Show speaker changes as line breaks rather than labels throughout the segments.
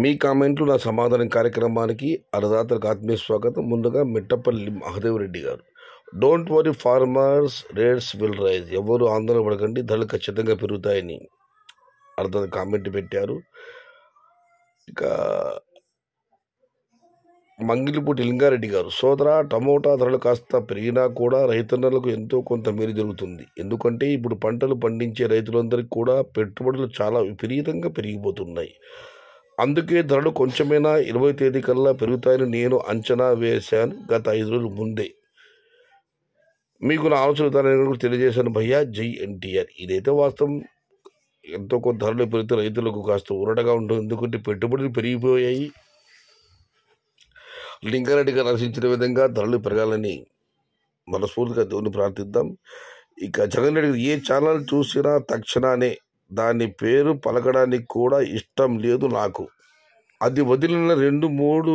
మీ కామెంట్లు నా సమాధానం కార్యక్రమానికి అన్నదాతలకు ఆత్మీయ స్వాగతం. ముందుగా మిట్టపల్లి మహదేవరెడ్డి గారు, don't worry farmers rates will rise, ఎవరు ఆందోళన పడకండి, ధరలు ఖచ్చితంగా పెరుగుతాయని అర్థం కామెంట్ పెట్టారు. ఇక మంగిలిపూటి లింగారెడ్డి గారు, సోదరా టమోటా ధరలు కాస్త పెరిగినా కూడా రైతన్నలకు ఎంతో కొంత మేలు జరుగుతుంది. ఎందుకంటే ఇప్పుడు పంటలు పండించే రైతులందరికీ కూడా పెట్టుబడులు చాలా విపరీతంగా పెరిగిపోతున్నాయి. అందుకే ధరలు కొంచెమైనా 20 తేదీ కల్లా పెరుగుతాయని నేను అంచనా వేశాను గత 5 రోజుల ముందే. మీకు నా ఆలోచన విధానాన్ని కూడా తెలియజేశాను భయ్యా, జై ఎన్టీఆర్. ఇదైతే వాస్తవం. ఎంతో కొంత ధరలు పెరిగితే రైతులకు కాస్త ఊరటగా ఉంటుంది. ఎందుకంటే పెట్టుబడులు పెరిగిపోయాయి. లింగారెడ్డి గారు రచించిన విధంగా ధరలు పెరగాలని మనస్ఫూర్తిగా దేవుని ప్రార్థిద్దాం. ఇక జగన్ రెడ్డి గారు, ఏ ఛానల్ చూసినా తక్షణానే దాని పేరు పలకడానికి కూడా ఇష్టం లేదు నాకు. అది వదిలిన 2-3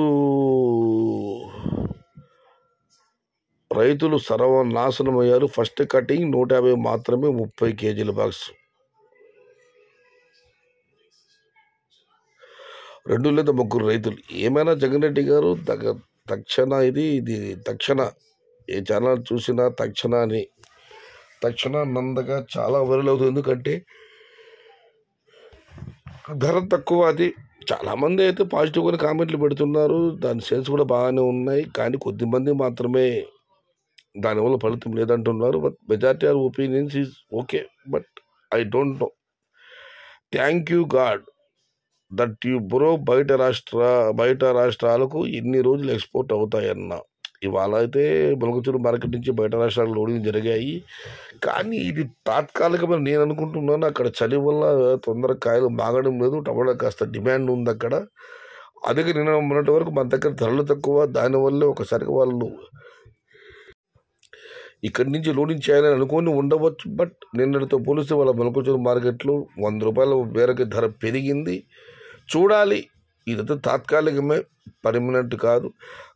రైతులు సర్వనాశనమయ్యారు. ఫస్ట్ కటింగ్ 150 మాత్రమే, 30 కేజీల బాక్స్. 2 లేదా 3 రైతులు. ఏమైనా జగన్ రెడ్డి గారు తక్షణ ఇది తక్షణ, ఏ ఛానల్ చూసినా తక్షణ నందగా చాలా వైరల్ అవుతుంది. ఎందుకంటే ధర తక్కువ. అది చాలామంది అయితే పాజిటివ్గానే కామెంట్లు పెడుతున్నారు. దాని సేల్స్ కూడా బాగానే ఉన్నాయి. కానీ కొద్దిమంది మాత్రమే దానివల్ల ఫలితం లేదంటున్నారు. But majority are opinions is okay. But I don't know. Thank you god that you bro. బయట రాష్ట్రాలకు ఎన్ని రోజులు ఎక్స్పోర్ట్ అవుతాయన్న. ఇవాళ అయితే మొలకచూరు మార్కెట్ నుంచి బయట రాష్ట్రాలకు లోడింగ్ జరిగాయి. కానీ ఇది తాత్కాలికమైన నేను అనుకుంటున్నాను. అక్కడ చలి వల్ల తొందరగా కాయలు మాగడం లేదు. టమాటా కాస్త డిమాండ్ ఉంది అక్కడ. అందుకే నేను మొన్నటి వరకు మన దగ్గర ధరలు తక్కువ. దానివల్లే ఒకసారిగా వాళ్ళు ఇక్కడి నుంచి లోడింగ్ చేయాలని అనుకుని ఉండవచ్చు. బట్ నిన్నటితో పోలిస్తే వాళ్ళ మొలకచూరు మార్కెట్లో 100 రూపాయల మేరకు ధర పెరిగింది. చూడాలి. ఇదంతా తాత్కాలికమే, పర్మనెంట్ కాదు.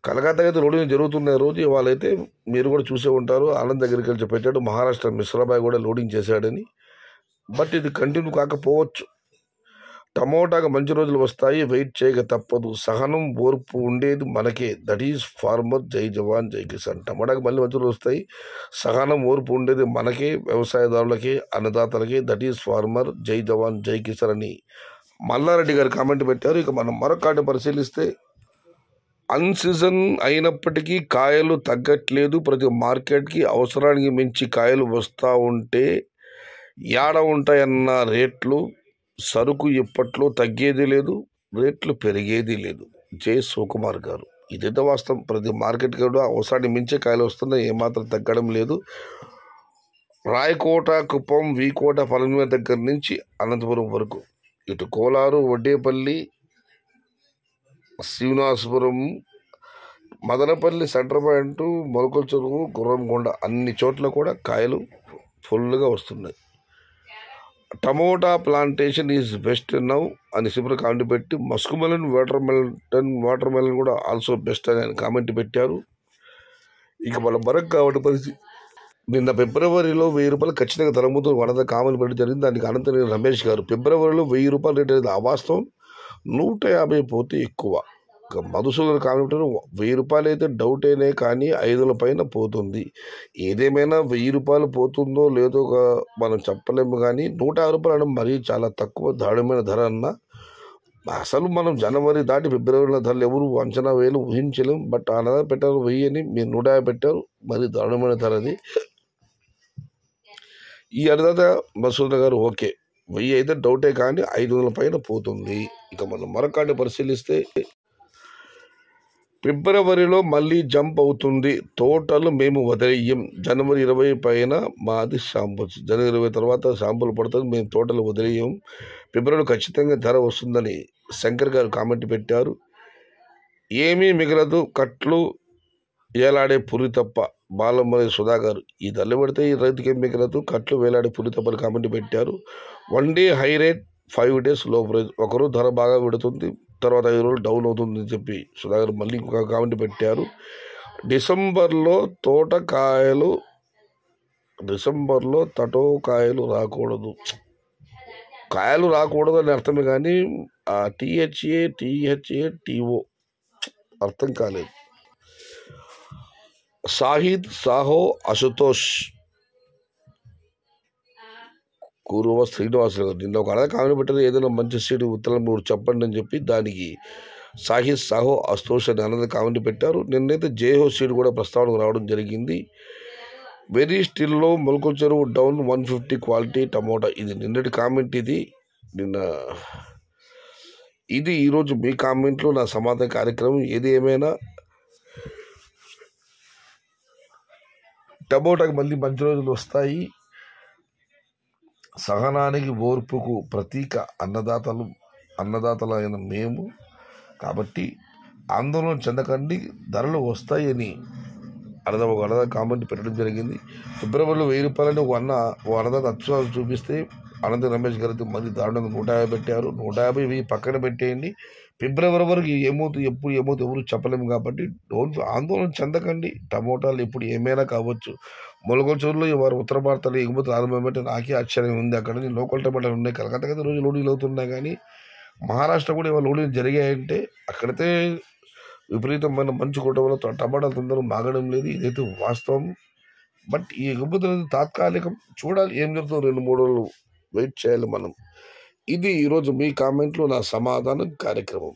కలకత్తా అయితే లోడింగ్ జరుగుతున్న రోజు ఇవాళైతే మీరు కూడా చూసే ఉంటారు. ఆనంద్ అగ్రికల్చర్ పెట్టాడు, మహారాష్ట్ర మిశ్రాబాయ్ కూడా లోడింగ్ చేశాడని. బట్ ఇది కంటిన్యూ కాకపోవచ్చు. టమోటాకు మంచి రోజులు వస్తాయి, వెయిట్ చేయక తప్పదు. సహనం ఓర్పు ఉండేది మనకే. దట్ ఈజ్ ఫార్మర్, జై జవాన్ జై కిసాన్. టమోటాకు మళ్ళీ మంచి రోజులు వస్తాయి, సహనం ఓర్పు ఉండేది మనకే, వ్యవసాయదారులకి, అన్నదాతలకి. దట్ ఈజ్ ఫార్మర్, జై జవాన్ జై కిసాన్ అని మల్లారెడ్డి గారు కామెంట్ పెట్టారు. ఇక మనం మరొక కార్డు పరిశీలిస్తే, అన్సీజన్ అయినప్పటికీ కాయలు తగ్గట్లేదు. ప్రతి మార్కెట్కి అవసరానికి మించి కాయలు వస్తూ ఉంటే యాడ ఉంటాయన్న రేట్లు. సరుకు ఇప్పట్లో తగ్గేది లేదు, రేట్లు పెరిగేది లేదు. జై శివకుమార్ గారు, ఇదైతే వాస్తవం. ప్రతి మార్కెట్కి కూడా అవసరానికి మించే కాయలు వస్తున్నాయి, ఏమాత్రం తగ్గడం లేదు. రాయకోట, కుప్పం, వీకోట, పలమనేరు దగ్గర నుంచి అనంతపురం వరకు, ఇటు కోలారు, వడ్డేపల్లి, శ్రీనివాసపురం, మదనపల్లి, సెంటర్ పాయింట్, మొలకల చెరువు, గుర్రంకొండ, అన్ని చోట్ల కూడా కాయలు ఫుల్గా వస్తున్నాయి. Tomato plantation is best now అని సింపుల్ కామెంట్ పెట్టి, మస్కుమెలన్, వాటర్ మెలన్ కూడా ఆల్సో బెస్ట్ అని కామెంట్ పెట్టారు. ఇక మన మరొక కాబట్టి పరిస్థితి, నిన్న ఫిబ్రవరిలో 1000 రూపాయలు ఖచ్చితంగా ధరముతో వనద కామెంట్ పెట్టడం జరిగింది. దానికి అనంతరం రమేష్ గారు, ఫిబ్రవరిలో 1000 రూపాయలు రేట్ అనేది అవాస్తవం, 150 పోతే ఎక్కువ. ఇక మధుసూదన్ కామెంట్ పెట్టారు, 1000 రూపాయలు అయితే డౌటేనే, కానీ 500 పైన పోతుంది. ఏదేమైనా 1000 రూపాయలు పోతుందో లేదో మనం చెప్పలేము. కానీ 150 రూపాయలు అనడం మరీ చాలా తక్కువ, దారుణమైన ధర అన్న. అసలు మనం జనవరి దాటి ఫిబ్రవరిలో ధరలు ఎవరు అంచనా వేయలు, ఊహించలేం. బట్ అన్నదా పెట్టారు 1000 అని, మీరు 150 పెట్టారు, మరి దారుణమైన ధర అది. ఈ అన్నదాత మసూదన్ గారు, ఓకే 1000 అయితే డౌటే, కానీ 500 పైన పోతుంది. ఇక మనం మరొకటి పరిశీలిస్తే, ఫిబ్రవరిలో మళ్ళీ జంప్ అవుతుంది. తోటలు మేము వదిలేయం. జనవరి 20 పైన మాది షాంపుల్స్. జనవరి 20 తర్వాత షాంపుల్ పడుతుంది, మేము తోటలు వదిలేయం. ఫిబ్రవరిలో ఖచ్చితంగా ధర వస్తుందని శంకర్ గారు కామెంట్ పెట్టారు. ఏమీ మిగలదు, కట్లు వేలాడే పురి తప్ప. బాలమరి సుధా గారు, ఈ ధరలు పెడితే ఈ రైతుకి ఏం మిగలదు, కట్లు వేలాడే పురి తప్పని కామెంట్ పెట్టారు. 1 డే హై రేట్, 5 days లో ప్రైజ్. ఒకరోజు ధర బాగా పెడుతుంది, తర్వాత 5 రోజులు డౌన్ అవుతుందని చెప్పి సుధా గారు మళ్ళీ ఇంకొక కామెంట్ పెట్టారు. డిసెంబర్లో తటోకాయలు రాకూడదు. కాయలు రాకూడదు అని అర్థమే కానీ ఆ టీఓ అర్థం కాలేదు. సాహిద్ సాహో అశుతోష్ కురువ శ్రీనివాసులు గారు నిన్న ఒక అడగ కామెంట్ పెట్టారు, ఏదైనా మంచి సీటు ఉత్తరం మీరు చెప్పండి అని చెప్పి. దానికి సాహిద్ సాహో అశుతోష్ అని అన్నది కామెంట్ పెట్టారు. నిన్నైతే జేహో సీటు కూడా ప్రస్తావనకు రావడం జరిగింది. వెరీ స్టిల్లో మొలకల చెరువు డౌన్ 150 క్వాలిటీ టమోటా. ఇది నిన్నటి కామెంట్. ఇది ఈరోజు మీ కామెంట్లో నా సమాధాన కార్యక్రమం. ఏది ఏమైనా టమోటాకి మళ్ళీ మంచి రోజులు వస్తాయి. సహనానికి ఓర్పుకు ప్రతీక అన్నదాతలైన మేము. కాబట్టి ఆందోళన చెందకండి, ధరలు వస్తాయని ఒక అన్నదాత కామెంట్ పెట్టడం జరిగింది. ఫిబ్రవరిలో 1000 రూపాయలని ఓ అన్నదాత అత్యుత్సాహం చూపిస్తే అనంత రమేష్ గారికి మళ్ళీ దారుణంగా 150 పెట్టారు. 150 పక్కన పెట్టేయండి. ఫిబ్రవరి వరకు ఎప్పుడు ఏమవుతుంది ఎవరు చెప్పలేము. కాబట్టి ఆందోళన చెందకండి. టమోటాలు ఎప్పుడు ఏమైనా కావచ్చు. మొలకల చెరువులో వారు ఉత్తర భారతాలు ఎగుమతులు ఆరంభమంటే నాకే ఆశ్చర్యం ఉంది. అక్కడ లోకల్ టమాటాలు ఉన్నాయి. కలకత్తా కదా రోజు లోడీలు అవుతున్నాయి, కానీ మహారాష్ట్ర కూడా ఇవాళ లోడీలు జరిగాయంటే అక్కడైతే విపరీతమైన మంచు కొట్టడం వల్ల టమాటాలు తొందరగా మాగడం లేదు. ఇదైతే వాస్తవం. బట్ ఈ ఎగుమతులు తాత్కాలికం. చూడాలి ఏం జరుగుతుందో. 2-3 రోజులు వెయిట్ చేయాలి మనం. ఇది ఈరోజు మీ కామెంట్లో నా సమాధానం కార్యక్రమం.